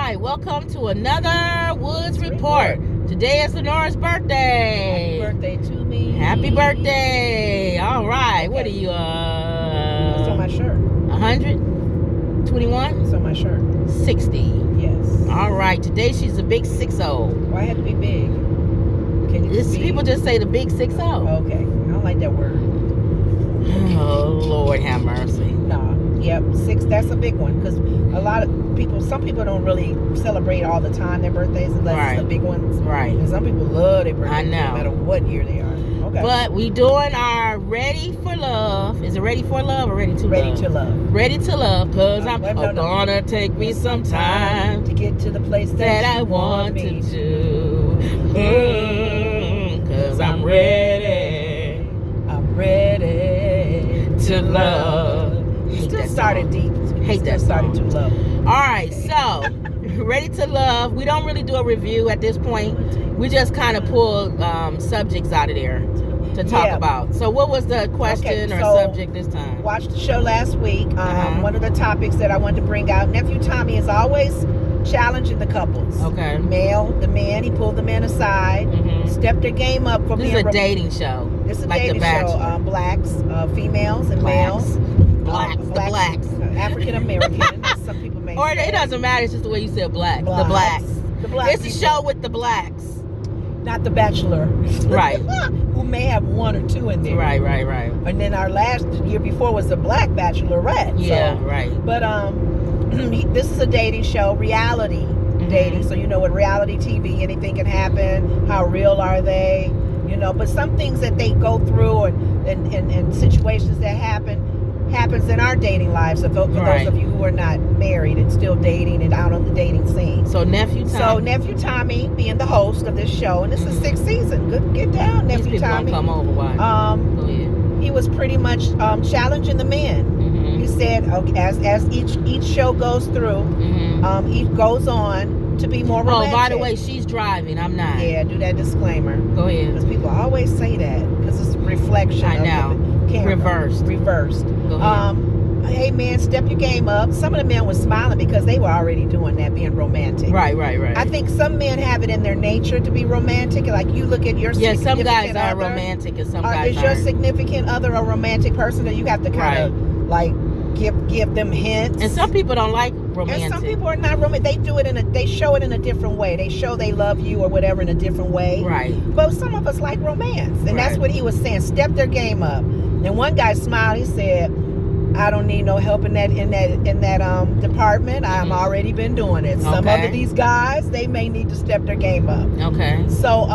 right, welcome to another Woods Report. Today is Lenora's birthday. Happy birthday to me. Happy birthday. All right, what are you, What's on my shirt? 100? 21? What's on my shirt? 60. Yes. All right, today she's a big 6-0. Why had to be big? Can you just be... People just say the big 6-0. Okay, I don't like that word. Oh, Lord have mercy. Nah, yep, 6, that's a big one. Because a lot of people, some people don't really celebrate all the time their birthdays unless it's the big ones. Right. And some people love their birthdays I know. no matter what year they are. Okay. But we doing our Ready for Love. Is it Ready for Love or Ready to Love? Ready to love. Ready to Love, because I'm no. gonna take me some time to get to the place that I want to do. Because I'm ready. I'm ready to love. Still started deep. Hate that started too low. All right, so Ready to Love. We don't really do a review at this point. We just kind of pull subjects out of there to talk about. So what was the question or subject this time? Watched the show last week. One of the topics that I wanted to bring out, Nephew Tommy is always challenging the couples. Okay. The man, he pulled the man aside, stepped their game up for being... This is a dating show. This is a like dating show. Blacks, females, and males. Blacks. African American. Some people may or say. It doesn't matter. It's just the way you said black. The blacks. It's a show with the blacks. Not the Bachelor. Right. Who may have one or two in there. Right. And then our last year before was the Black Bachelorette. Yeah, right. But this is a dating show, reality dating. So you know, with reality TV, anything can happen. How real are they? You know, but some things that they go through and situations that happens in our dating lives. So for those of you who are not married and still dating and out on the dating scene. So Nephew Tommy being the host of this show, and this is 6th season. Good, get down, Nephew Tommy. Come over, why? Go ahead. He was pretty much challenging the men. He said, as each show goes through, he goes on to be more romantic. Oh, by the way, she's driving. I'm not. Yeah, do that disclaimer. Go ahead. Because people always say that because it's a reflection. I know. Of the camera. Reversed. Go ahead. Hey man, step your game up. Some of the men were smiling because they were already doing that, being romantic. Right. I think some men have it in their nature to be romantic. Like you look at your significant some guys are other, romantic and some guys is your significant other a romantic person that you have to kind of like give them hints? And some people don't like romantic. And some people are not romantic. They do it they show it in a different way. They show they love you or whatever in a different way. Right. But some of us like romance, and that's what he was saying. Step their game up. And one guy smiled. He said, "I don't need no help in that department. I'm already been doing it." Some of these guys, they may need to step their game up. Okay. So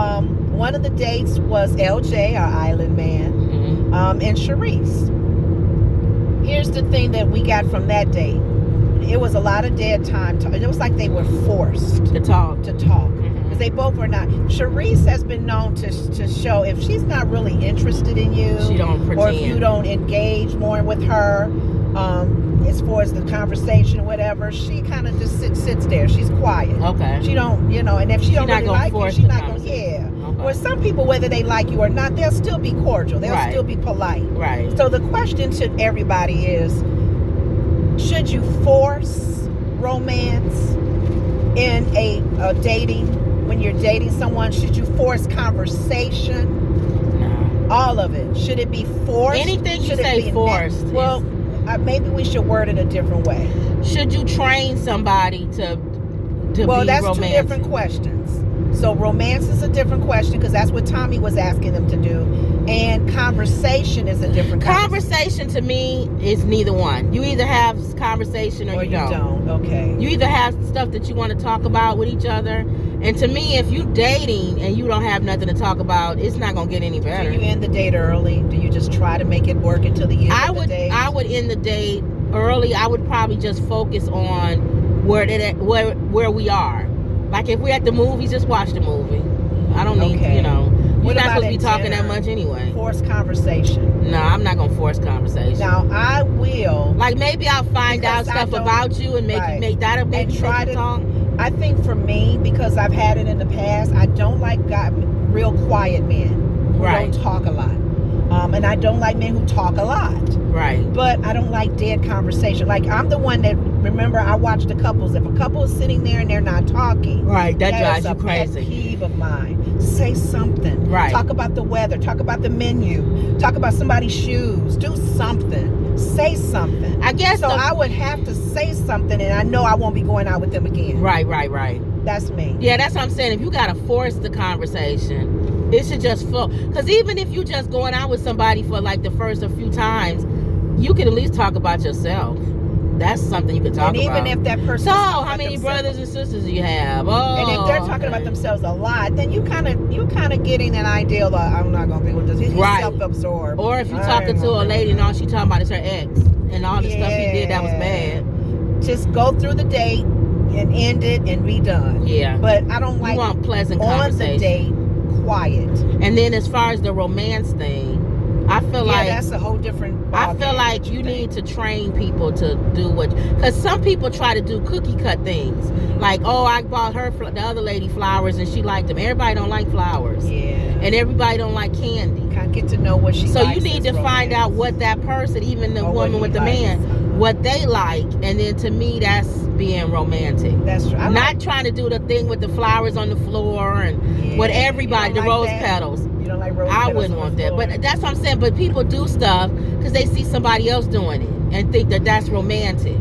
one of the dates was LJ, our island man, and Sharice. Here's the thing that we got from that date. It was a lot of dead time. It was like they were forced to talk. Because they both were not. Sharice has been known to show if she's not really interested in you, she don't pretend. Or if you don't engage more with her, as far as the conversation or whatever, she kind of just sits there. She's quiet. Okay. She don't, and if she don't really like you, she's not going to, Or some people, whether they like you or not, they'll still be cordial. They'll still be polite. Right. So the question to everybody is, should you force romance in a dating? When you're dating someone, should you force conversation? No. All of it. Should it be forced? Anything you say forced. Well, maybe we should word it a different way. Should you train somebody to be romantic? Well, that's 2 different questions. So romance is a different question because that's what Tommy was asking them to do. And conversation is a different conversation to me is neither one. You either have conversation or you don't. Okay. You either have stuff that you want to talk about with each other. And to me, if you dating and you don't have nothing to talk about, it's not going to get any better. Do you end the date early? Do you just try to make it work until the end of the date? I would end the date early. I would probably just focus on where we are. Like if we're at the movies, just watch the movie. I don't need, you're not supposed to be talking that much anyway. Force conversation. No, I'm not going to force conversation. Now, I will. Like maybe I'll find out stuff about you and make that a big talk. I think for me, because I've had it in the past, I don't like real quiet men who don't talk a lot. And I don't like men who talk a lot. Right. But I don't like dead conversation. Like, I'm the one that, remember, I watch the couples. If a couple is sitting there and they're not talking, right, that drives you crazy. That's a pet peeve of mine. Say something. Right. Talk about the weather. Talk about the menu. Talk about somebody's shoes. Do something. Say something. I guess so. I would have to say something, and I know I won't be going out with them again. Right. That's me. Yeah, that's what I'm saying. If you gotta force the conversation, it should just flow. Because even if you just going out with somebody for like the first a few times, you can at least talk about yourself. That's something you can talk about. And even if that person. So, how many brothers and sisters do you have? Oh, and if they're talking about themselves a lot, then you kind of getting an idea of, I'm not gonna be with this. He's self-absorbed. Or if you're talking to a lady and all she talking about is her ex and all the stuff he did that was bad. Just go through the date and end it and be done. Yeah. But I don't like. You want pleasant conversation. On the date, quiet. And then as far as the romance thing, I feel like that's a whole different ball I feel game, like you need to train people to do what, because some people try to do cookie cut things. Like, oh, I bought the other lady flowers and she liked them. Everybody don't like flowers. Yeah. And everybody don't like candy. Kind of get to know what she likes. So you need to find out what that person, even the woman with the man, what they like. And then to me, that's being romantic. That's true. Not trying to do the thing with the flowers on the floor and with everybody, the rose petals. You don't like rose I petals wouldn't want that. But that's what I'm saying. But people do stuff because they see somebody else doing it and think that that's romantic.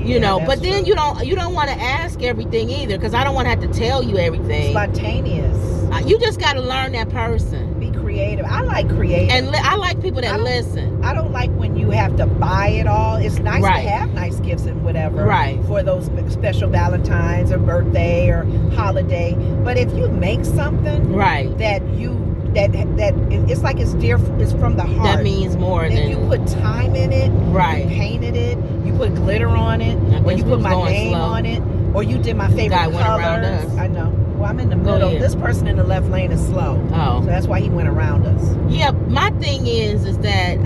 You know, but then you don't want to ask everything either, because I don't want to have to tell you everything. Spontaneous. You just got to learn that person. Be creative. I like creative. And I like people that listen. I don't like when you have to buy it all. It's nice to have nice gifts and whatever. Right. For those special Valentine's or birthday or holiday. But if you make something. Right. That it's like it's from the heart. That means more than. If you put time in it. Right. You painted it. You put glitter on it. Or you put my name on it. Or you did my favorite colors. Went around us. I know. Well, I'm in the middle. This person in the left lane is slow. Oh. So that's why he went around us. Yeah, my thing is that,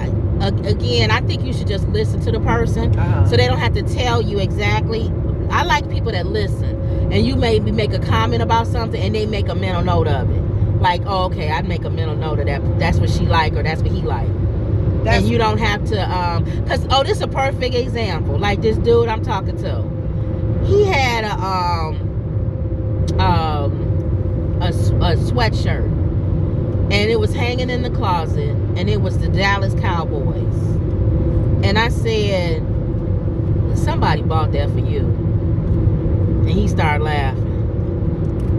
again, I think you should just listen to the person so they don't have to tell you exactly. I like people that listen. And you maybe make a comment about something and they make a mental note of it. Like, oh, okay, I'd make a mental note of that. That's what she like or that's what he like. And you don't have to, because, this is a perfect example. Like this dude I'm talking to. He had a sweatshirt, and it was hanging in the closet, and it was the Dallas Cowboys. And I said, somebody bought that for you. And he started laughing.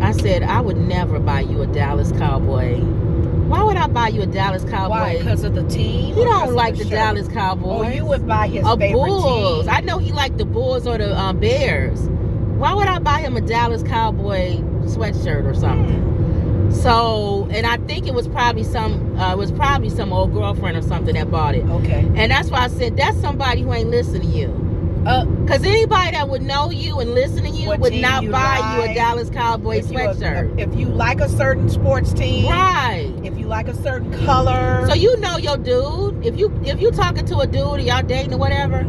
I said, I would never buy you a Dallas Cowboy. Why would I buy you a Dallas Cowboy? Why? Because of the team? He don't like the Dallas Cowboys. Oh, you would buy his favorite Bulls. team. I know he liked the Bulls or the Bears. Why would I buy him a Dallas Cowboy sweatshirt or something? So, and I think it was probably some old girlfriend or something that bought it. Okay. And that's why I said that's somebody who ain't listening to you. Because anybody that would know you and listen to you would not buy you a Dallas Cowboy sweatshirt. If you like a certain sports team, right? If you like a certain color, so you know your dude. If you talking to a dude or y'all dating or whatever,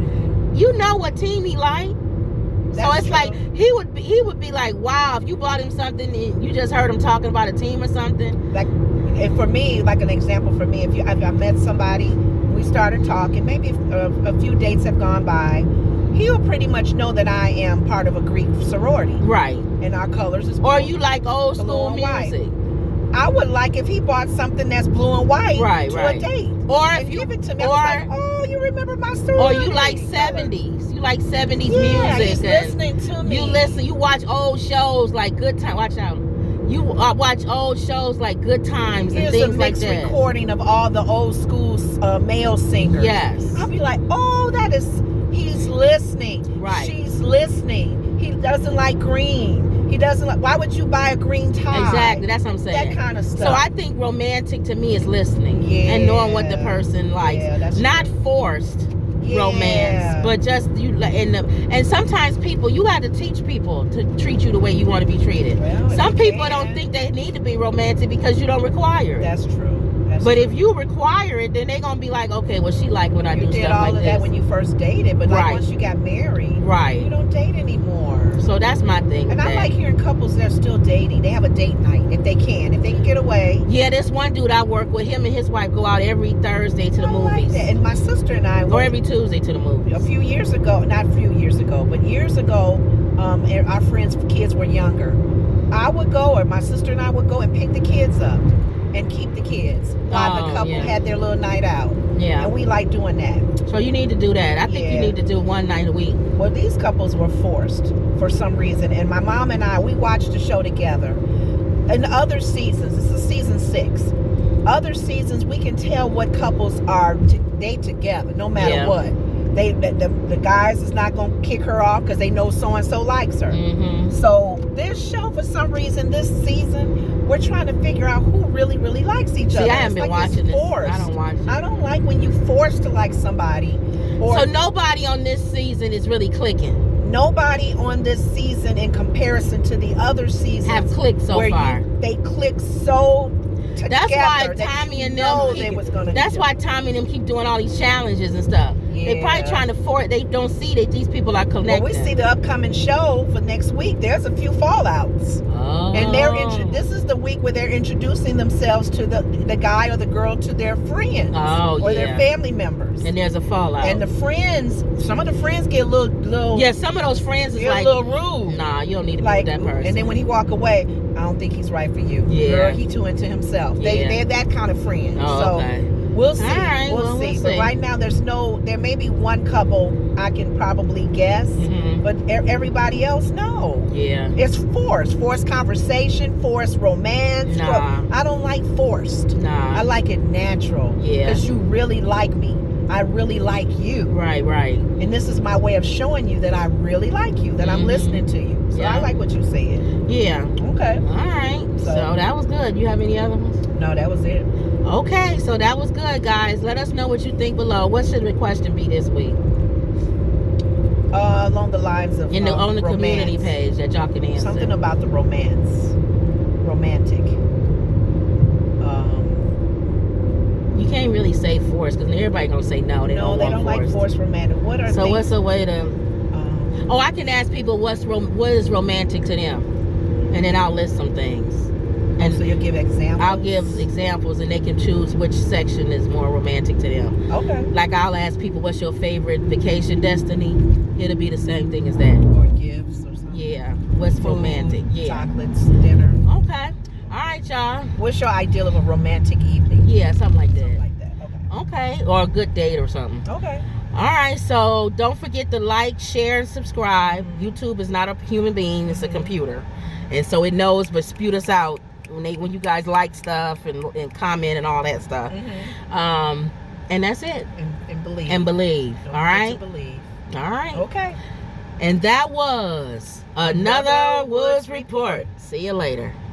you know what team he like. So it's true. Like he would be like, wow, if you bought him something and you just heard him talking about a team or something. Like, and for me, like an example for me, if I met somebody, we started talking, maybe a few dates have gone by. He'll pretty much know that I am part of a Greek sorority. Right. And our colors is blue. Or you like old school music. White. I would like if he bought something that's blue and white to a date. Or if you give it to me, I was like, oh, you remember my sorority. Or you like 70s. You like 70s music. He's listening to me. You listen. You watch old shows like Good Time. Watch out. You watch old shows like Good Times and things like that. Here's a mixed recording of all the old school male singers. Yes. I'll be like, oh, he's listening. Right. She's listening. He doesn't like green. He doesn't like, why would you buy a green tie? Exactly. That's what I'm saying. That kind of stuff. So I think romantic to me is listening and knowing what the person likes. Not forced romance, but just and sometimes people, you got to teach people to treat you the way you want to be treated. Well, some people don't think they need to be romantic because you don't require it. That's true. But if you require it, then they're going to be like, okay, well, she like when I do stuff like this. You did all of that when you first dated, but like once you got married, you don't date anymore. So that's my thing. And I like hearing couples that are still dating. They have a date night if they can get away. Yeah, this one dude I work with, him and his wife go out every Thursday to the movies. Like that. And my sister and I or every Tuesday to the movies. A few years ago, not a few years ago, but years ago, our friends' kids were younger. I would go, or my sister and I would go and pick the kids up and keep the kids while the couple had their little night out. Yeah. And we like doing that. So you need to do that. I think you need to do one night a week. Well, these couples were forced for some reason. And my mom and I, we watched the show together. In other seasons, this is season 6. Other seasons, we can tell what couples are they together, no matter what. The guys is not going to kick her off because they know so-and-so likes her. Mm-hmm. So this show, for some reason, this season, we're trying to figure out who really likes each other. I haven't been watching this. I don't watch it. I don't like when you forced to like somebody. So nobody on this season is really clicking. Nobody on this season, in comparison to the other seasons, have clicked so far. They click so together. That's why Tommy and them. That's why Tommy and them keep doing all these challenges and stuff. Yeah. They're probably trying to force. They don't see that these people are connected. Well, we see the upcoming show for next week. There's a few fallouts. Oh. And this is the week where they're introducing themselves to the guy or the girl to their friends. Or their family members. And there's a fallout. And the friends, some of the friends get a little. Yeah, some of those friends is like a little rude. Nah, you don't need to be with that person. And then when he walk away, I don't think he's right for you. Yeah. Girl, he too into himself. They're that kind of friend. Oh, okay. We'll see. Right, we'll see. But right now, there may be one couple I can probably guess, but everybody else, no. Yeah. It's forced conversation, forced romance. Nah. I don't like forced. Nah. I like it natural. Yeah. Because you really like me. I really like you. Right. And this is my way of showing you that I really like you, that I'm listening to you. So I like what you said. Yeah. Okay. All right. So that was good. You have any other ones? No, that was it. Okay, so that was good, guys. Let us know what you think below. What should the question be this week? Along the lines of on the community page that y'all can answer. Something about the romantic. You can't really say forced because everybody gonna say no. They don't like forced romantic. What are what's a way to? I can ask people what is romantic to them, and then I'll list some things. And so you'll give examples? I'll give examples, and they can choose which section is more romantic to them. Okay. Like I'll ask people, what's your favorite vacation destiny? It'll be the same thing as that. Or gifts or something. Yeah. What's food, romantic? Yeah. Chocolates, dinner. Okay. All right, y'all. What's your ideal of a romantic evening? Yeah, something like that. Something like that. Okay. Okay. Or a good date or something. Okay. All right. So don't forget to like, share, and subscribe. YouTube is not a human being; it's a computer, and so it knows but spew us out when you guys like stuff and comment and all that stuff. And that's it. And believe. Don't all right. Believe. All right. Okay. And that was another Woods Report. See you later.